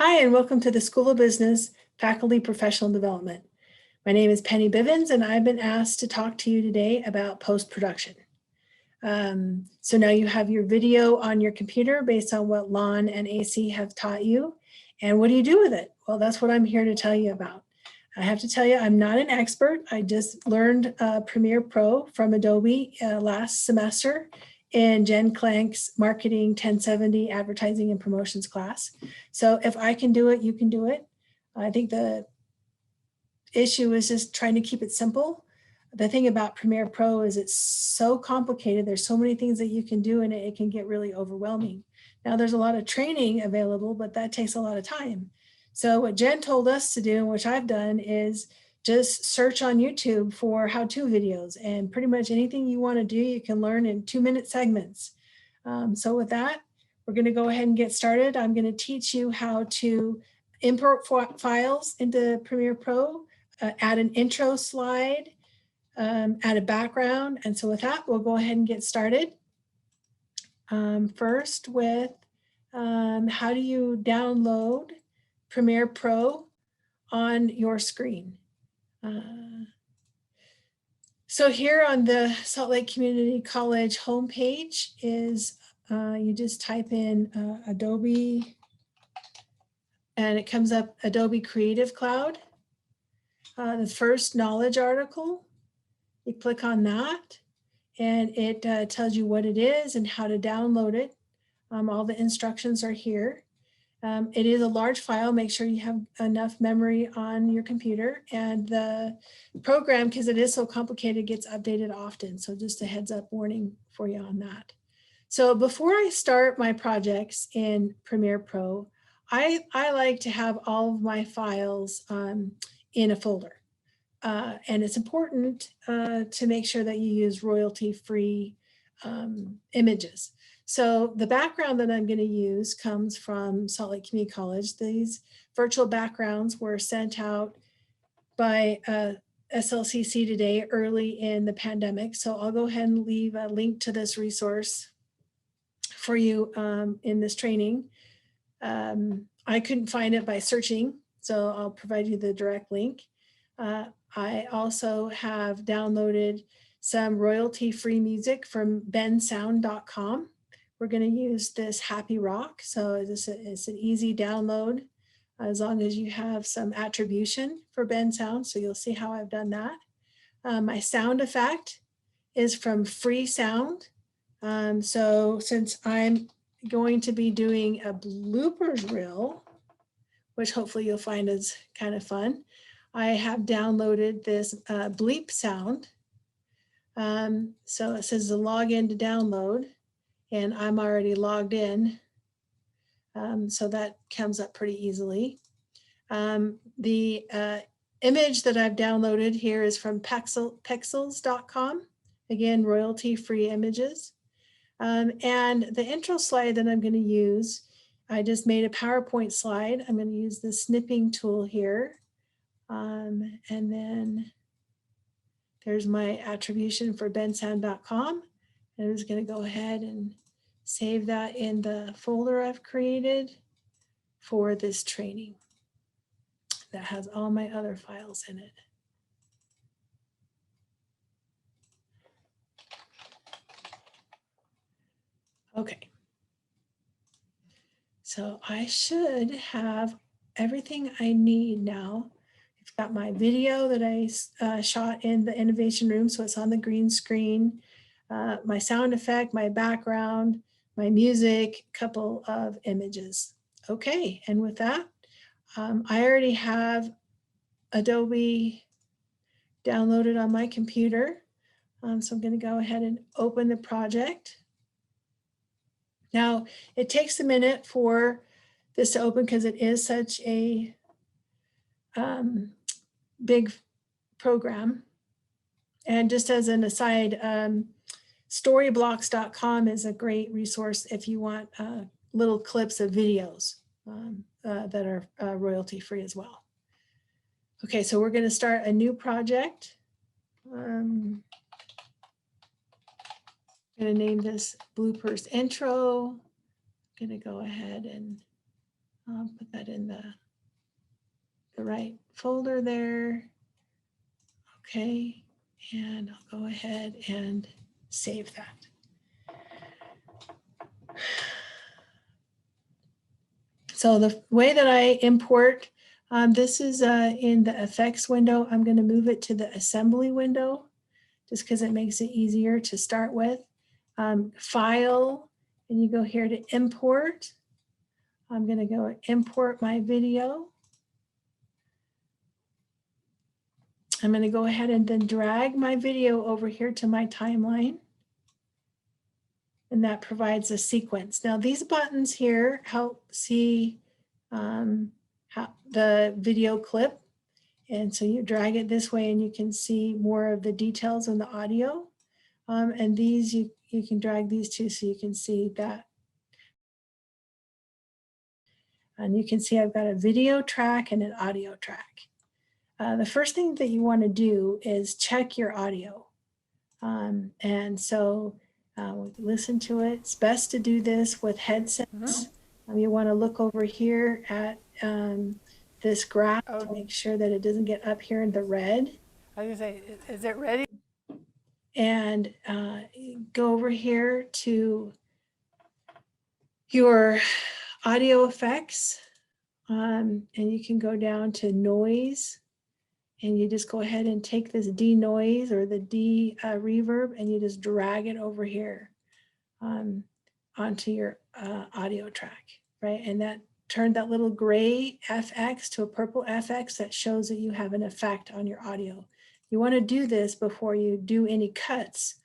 Hi, and welcome to the School of Business Faculty Professional Development. My name is Penny Bivens, and I've been asked to talk to you today about post-production. So now you have your video on your computer based on what Lon and AC have taught you. And what do you do with it? Well, that's what I'm here to tell you about. I have to tell you, I'm not an expert. I just learned Premiere Pro from Adobe last semester in Jen Clank's Marketing 1070 Advertising and Promotions class. So if I can do it, you can do it. I think the issue is just trying to keep it simple. The thing about Premiere Pro is it's so complicated. There's so many things that you can do in it, it can get really overwhelming. Now there's a lot of training available, but that takes a lot of time. So what Jen told us to do, which I've done, is just search on YouTube for how-to videos, and pretty much anything you want to do, you can learn in 2-minute segments. So with that, we're going to go ahead and get started. I'm going to teach you how to import files into Premiere Pro, add an intro slide, add a background. And so with that, we'll go ahead and get started. First with how do you download Premiere Pro on your screen. So here on the Salt Lake Community College homepage is, you just type in Adobe, and it comes up Adobe Creative Cloud. The first knowledge article, you click on that, and it tells you what it is and how to download it. All the instructions are here. It is a large file. Make sure you have enough memory on your computer, and the program, because it is so complicated, gets updated often. So just a heads up warning for you on that. So before I start my projects in Premiere Pro, I like to have all of my files in a folder. And it's important to make sure that you use royalty-free images. So the background that I'm going to use comes from Salt Lake Community College. These virtual backgrounds were sent out by SLCC today early in the pandemic. So I'll go ahead and leave a link to this resource for you in this training. I couldn't find it by searching, so I'll provide you the direct link. I also have downloaded some royalty-free music from bensound.com. We're going to use this Happy Rock, so it's an easy download as long as you have some attribution for Bensound, so you'll see how I've done that. My sound effect is from Free Sound. So since I'm going to be doing a bloopers reel, which hopefully you'll find is kind of fun, I have downloaded this bleep sound. So it says the login to download, and I'm already logged in. So that comes up pretty easily. The image that I've downloaded here is from pexels.com. Again, royalty-free images. And the intro slide that I'm going to use, I just made a PowerPoint slide. I'm going to use the snipping tool here. And then there's my attribution for bensound.com. And I'm just going to go ahead and save that in the folder I've created for this training that has all my other files in it. Okay. So I should have everything I need now. I've got my video that I shot in the innovation room, so it's on the green screen, my sound effect, my background, my music, a couple of images. Okay, and with that, I already have Adobe downloaded on my computer. So I'm going to go ahead and open the project. Now, it takes a minute for this to open because it is such a big program. And just as an aside, storyblocks.com is a great resource if you want little clips of videos that are royalty-free as well. Okay, so we're going to start a new project. I'm going to name this bloopers intro. I'm going to go ahead and I'll put that in the right folder there. Okay, and I'll go ahead and save that. So the way that I import, this is in the effects window. I'm going to move it to the assembly window just because it makes it easier to start with. File, and you go here to import. I'm going to go import my video. I'm going to go ahead and then drag my video over here to my timeline. And that provides a sequence. Now these buttons here help see how the video clip. And so you drag it this way and you can see more of the details in the audio. And these, you can drag these too so you can see that. And you can see I've got a video track and an audio track. The first thing that you want to do is check your audio. And so listen to it. It's best to do this with headsets. You want to look over here at this graph to make sure that it doesn't get up here in the red. I was going to say, is it ready? And go over here to your audio effects. And you can go down to noise. And you just go ahead and take this denoise or the reverb and you just drag it over here onto your audio track, right? And that turned that little gray FX to a purple FX that shows that you have an effect on your audio. You want to do this before you do any cuts.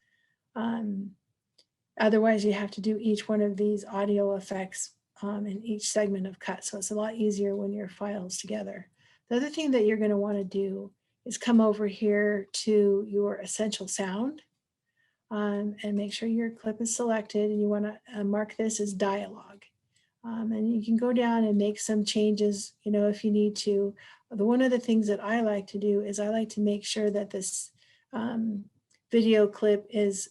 Otherwise, you have to do each one of these audio effects in each segment of cut. So it's a lot easier when your files together. The other thing that you're going to want to do is come over here to your essential sound and make sure your clip is selected, and you want to mark this as dialogue. And you can go down and make some changes, you know, if you need to. One of the things that I like to do is I like to make sure that this video clip is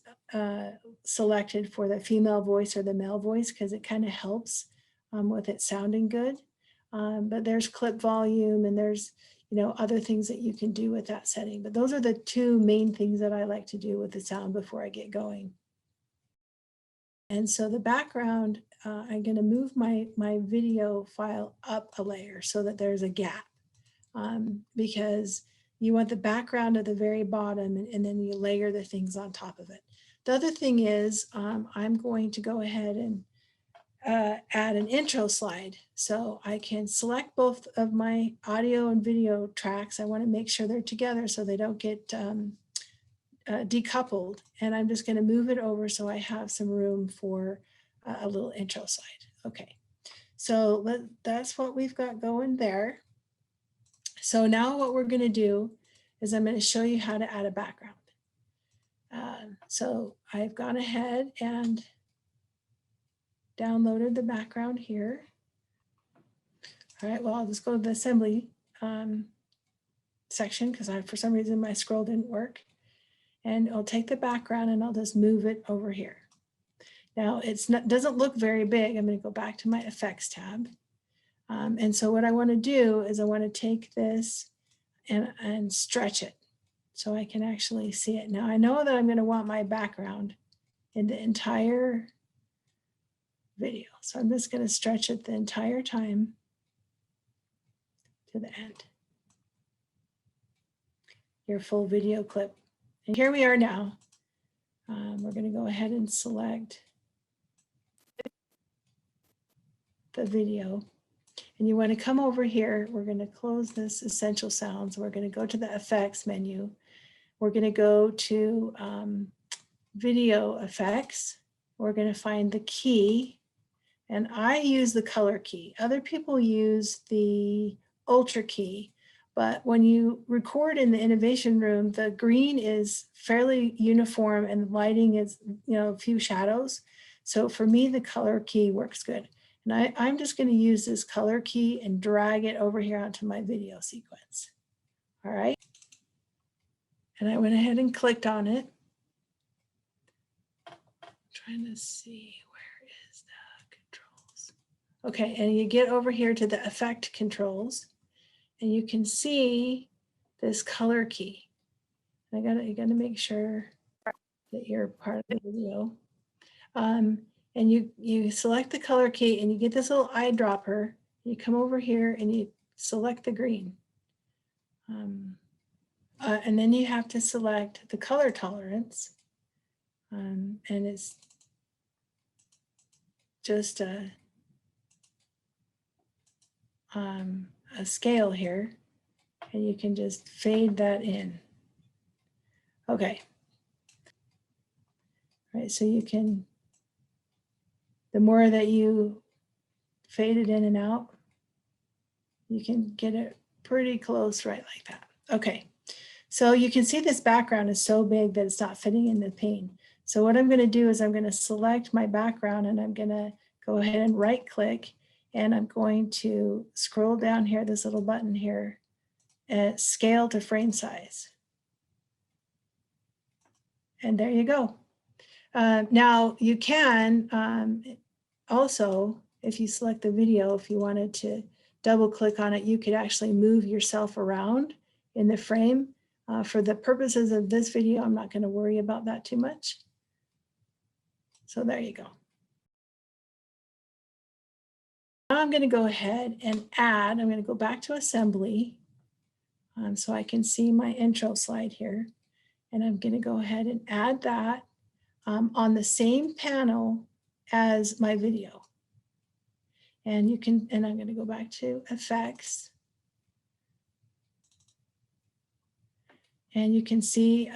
selected for the female voice or the male voice, because it kind of helps with it sounding good. But there's clip volume and there's, you know, other things that you can do with that setting. But those are the two main things that I like to do with the sound before I get going. And so the background, I'm going to move my video file up a layer so that there's a gap, because you want the background at the very bottom, and then you layer the things on top of it. The other thing is I'm going to go ahead and add an intro slide. So I can select both of my audio and video tracks. I want to make sure they're together so they don't get decoupled. And I'm just going to move it over so I have some room for a little intro slide. Okay, so that's what we've got going there. So now what we're going to do is I'm going to show you how to add a background. So I've gone ahead and downloaded the background here. All right, well, I'll just go to the assembly section because for some reason my scroll didn't work. And I'll take the background and I'll just move it over here. Now doesn't look very big. I'm going to go back to my effects tab. And so what I want to do is I want to take this and stretch it so I can actually see it. Now I know that I'm going to want my background in the entire video. So I'm just going to stretch it the entire time to the end. Your full video clip. And here we are now. We're going to go ahead and select the video. And you want to come over here. We're going to close this essential sounds. We're going to go to the effects menu. We're going to go to video effects. We're going to find the key. And I use the color key. Other people use the ultra key. But when you record in the innovation room, the green is fairly uniform and the lighting is, you know, a few shadows. So for me, the color key works good. And I'm just going to use this color key and drag it over here onto my video sequence. All right. And I went ahead and clicked on it. I'm trying to see, where is the controls? Okay, and you get over here to the effect controls, and you can see this color key. You gotta make sure that you're part of the video. And you select the color key and you get this little eyedropper. You come over here and you select the green. And then you have to select the color tolerance. And it's just a scale here. And you can just fade that in. Okay. All right, so you can, the more that you fade it in and out, you can get it pretty close right like that. Okay, so you can see this background is so big that it's not fitting in the pane. So what I'm going to do is I'm going to select my background and I'm going to go ahead and right click and I'm going to scroll down here, this little button here, and scale to frame size. And there you go. Now you can also, if you select the video, if you wanted to double click on it, you could actually move yourself around in the frame. For the purposes of this video, I'm not going to worry about that too much. So there you go. Now I'm going to go ahead and add, I'm going to go back to assembly so I can see my intro slide here. And I'm going to go ahead and add that on the same panel as my video. And you can, and I'm going to go back to effects. And you can see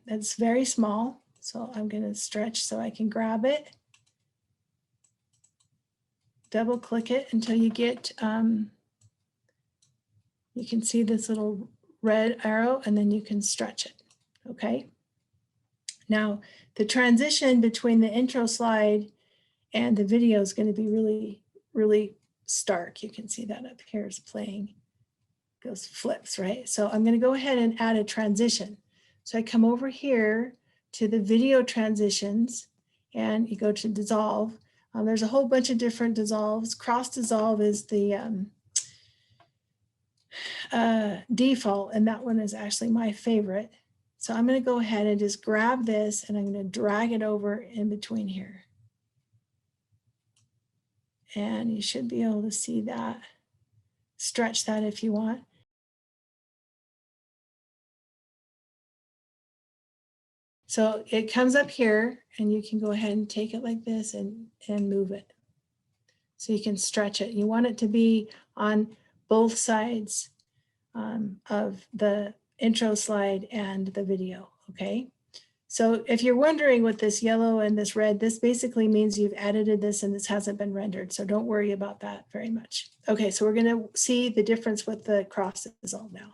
it's very small. So I'm going to stretch so I can grab it. Double click it until you get, you can see this little red arrow and then you can stretch it. Okay. Now the transition between the intro slide and the video is going to be really stark. You can see that up here is playing. Those flips, right? So I'm going to go ahead and add a transition. So I come over here to the video transitions and you go to dissolve. There's a whole bunch of different dissolves. Cross dissolve is the default, and that one is actually my favorite. So I'm going to go ahead and just grab this and I'm going to drag it over in between here. And you should be able to see that. Stretch that if you want. So it comes up here and you can go ahead and take it like this and move it. So you can stretch it. You want it to be on both sides of the intro slide and the video, okay? So if you're wondering what this yellow and this red, this basically means you've edited this and this hasn't been rendered. So don't worry about that very much. Okay, so we're gonna see the difference with the cross dissolve now.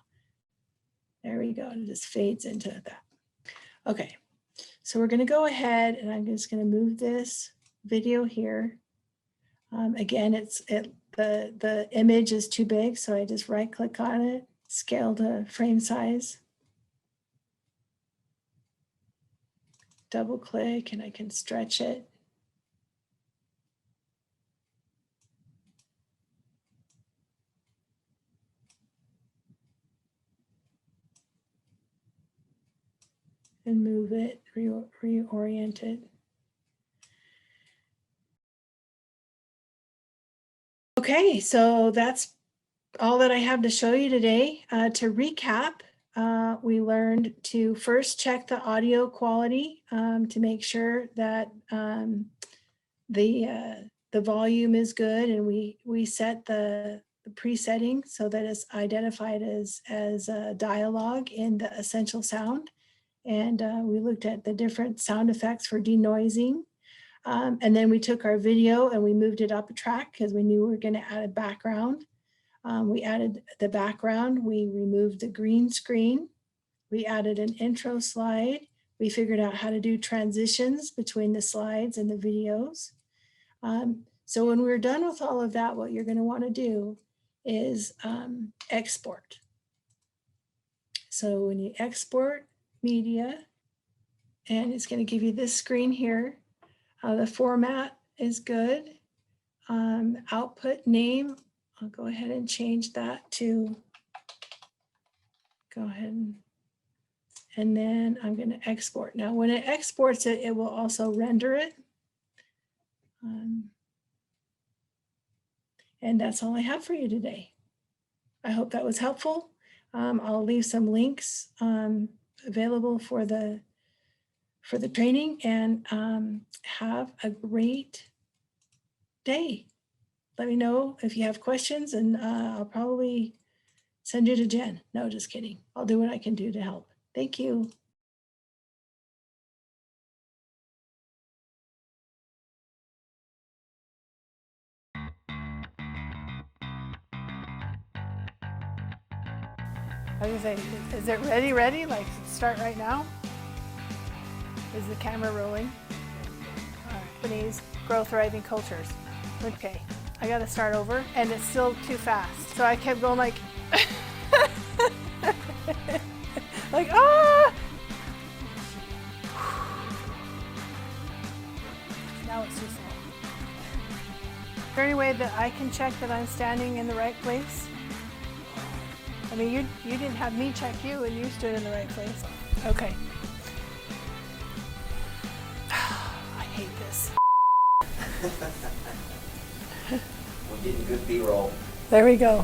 There we go, and it just fades into that. Okay. So we're going to go ahead and I'm just going to move this video here. Again, the image is too big, so I just right click on it, scale to frame size. Double click and I can stretch it. And move it, reorient it. Okay, so that's all that I have to show you today. To recap, we learned to first check the audio quality to make sure that the volume is good, and we set the presetting so that it's identified as a dialogue in the essential sound. And we looked at the different sound effects for denoising. And then we took our video and we moved it up a track because we knew we were going to add a background. We added the background. We removed the green screen. We added an intro slide. We figured out how to do transitions between the slides and the videos. So when we're done with all of that, what you're going to want to do is export. So when you export media, and it's going to give you this screen here. The format is good. Output name, I'll go ahead and change that to, go ahead and then I'm going to export. Now, when it exports it, it will also render it. And that's all I have for you today. I hope that was helpful. I'll leave some links available for the training, and have a great day. Let me know if you have questions, and I'll probably send you to Jen. No, just kidding. I'll do what I can do to help. Thank you. I was gonna say, is it ready? Like, start right now? Is the camera rolling? All right. Companies, grow thriving cultures. Okay, I gotta start over, and it's still too fast. So I kept going like, like, ah! Now it's too slow. Is there any way that I can check that I'm standing in the right place? I mean, you didn't have me check you, and you stood in the right place. Okay. I hate this. We're getting good B-roll. There we go.